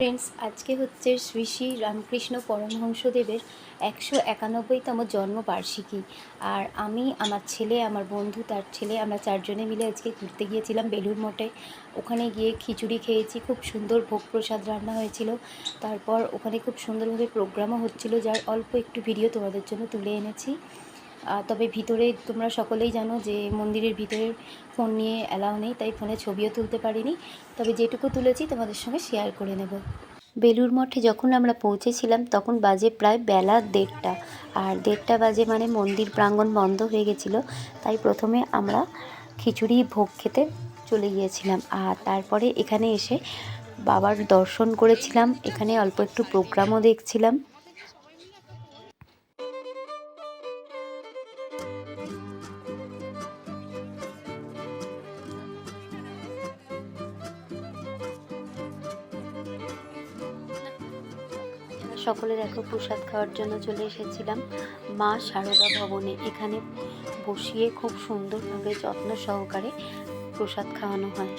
Friends, আজকে হচ্ছে শ্রী শ্রী রামকৃষ্ণ পরমহংসদেবের 191তম জন্মবার্ষিকী। আর আমি, আমার ছেলে, আমার বন্ধু, তার ছেলে, আমরা চারজনে মিলে আজকে ঘুরতে গিয়েছিলাম বেলুর মঠে। ওখানে গিয়ে খিচুড়ি খেয়েছি, খুব সুন্দর ভোগ প্রসাদ রান্না হয়েছিল। তারপর ওখানে খুব সুন্দরভাবে প্রোগ্রামও হচ্ছিল, যার অল্প একটু ভিডিও তোমাদের জন্য তুলে এনেছি। তবে ভিতরে তোমরা সকলেই জানো যে মন্দিরের ভিতরে ফোন নিয়ে অ্যালাউ নেই, তাই ফোনে ছবিও তুলতে পারিনি। তবে যেটুকু তুলেছি তোমাদের সঙ্গে শেয়ার করে নেব। বেলুর মঠে যখন আমরা পৌঁছেছিলাম তখন বাজে প্রায় বেলা 1:30, আর 1:30 বাজে মানে মন্দির প্রাঙ্গণ বন্ধ হয়ে গেছিলো। তাই প্রথমে আমরা খিচুড়ি ভোগ খেতে চলে গিয়েছিলাম, আর তারপরে এখানে এসে বাবার দর্শন করেছিলাম। এখানে অল্প একটু প্রোগ্রামও দেখছিলাম। সকলে দেখো, প্রসাদ খাওয়ার জন্য চলে এসেছিলাম মা সারদা ভবনে। এখানে বসিয়ে খুব সুন্দরভাবে যত্ন সহকারে প্রসাদ খাওয়ানো হয়।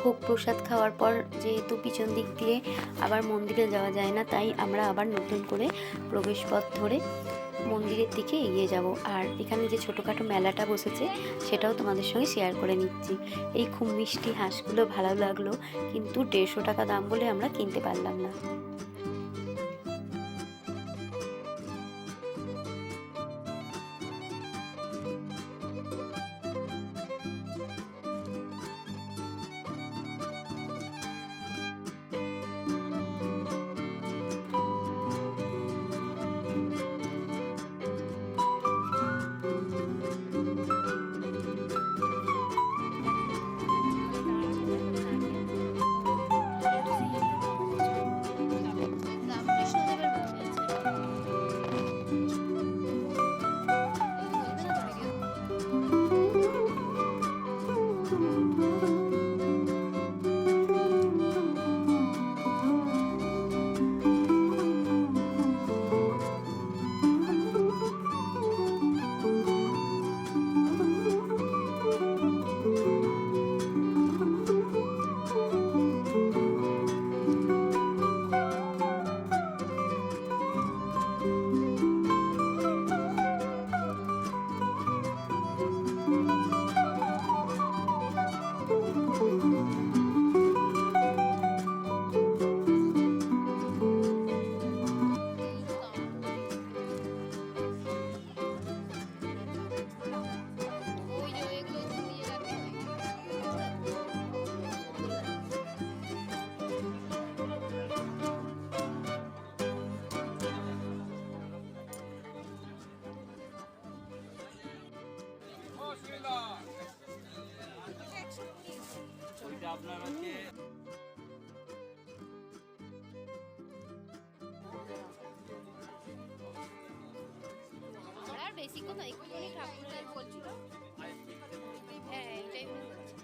ভোগ প্রসাদ খাওয়ার পর যেহেতু পিছন দিক দিয়ে আবার মন্দিরে যাওয়া যায় না, তাই আমরা আবার নতুন করে প্রবেশপথ ধরে মন্দিরের দিকে এগিয়ে যাব। আর এখানে যে ছোটোখাটো মেলাটা বসেছে সেটাও তোমাদের সঙ্গে শেয়ার করে নিচ্ছি। এই খুব মিষ্টি হাঁসগুলো ভালো লাগলো, কিন্তু 150 টাকা দাম বলে আমরা কিনতে পারলাম না। আপনার আজকে আর বেশি কথা একটুখানি ঠাকুরের বলছিল। হ্যাঁ, এটাই বলছি।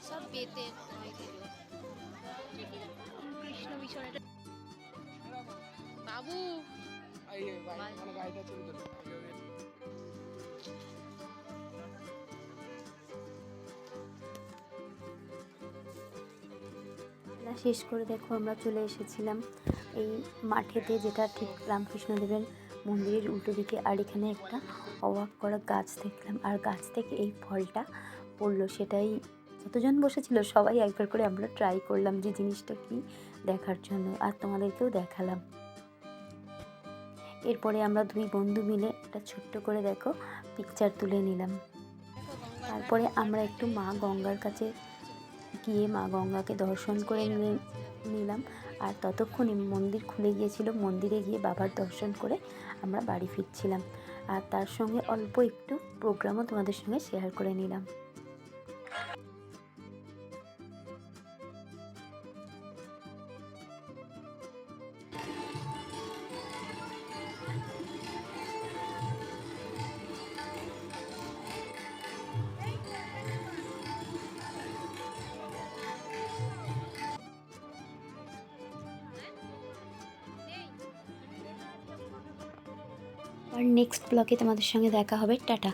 সব বেতের কৃষ্ণ বিষয়টা বাবু শেষ করে দেখো আমরা চলে এসেছিলাম এই মাঠেতে, যেটা ঠিক রামকৃষ্ণদেবের মন্দিরের উল্টো দিকে। আর এখানে একটা অবাক করা গাছ দেখলাম, আর গাছ থেকে এই ফলটা পড়লো। সেটাই যতজন বসেছিল সবাই একবার করে আমরা ট্রাই করলাম যে জিনিসটা কি দেখার জন্য, আর তোমাদেরকেও দেখালাম। এরপরে আমরা দুই বন্ধু মিলে একটা ছোট্ট করে দেখো পিকচার তুলে নিলাম। তারপরে আমরা একটু মা গঙ্গার কাছে গিয়ে মা গঙ্গাকে দর্শন করে নিলাম। আর ততক্ষণে মন্দির খুলে গিয়েছিল। মন্দিরে গিয়ে বাবার দর্শন করে আমরা বাড়ি ফিরছিলাম, আর তার সঙ্গে অল্প একটু প্রোগ্রামও তোমাদের সঙ্গে শেয়ার করে নিলাম। আর নেক্সট ব্লগে তোমাদের সঙ্গে দেখা হবে। টাটা।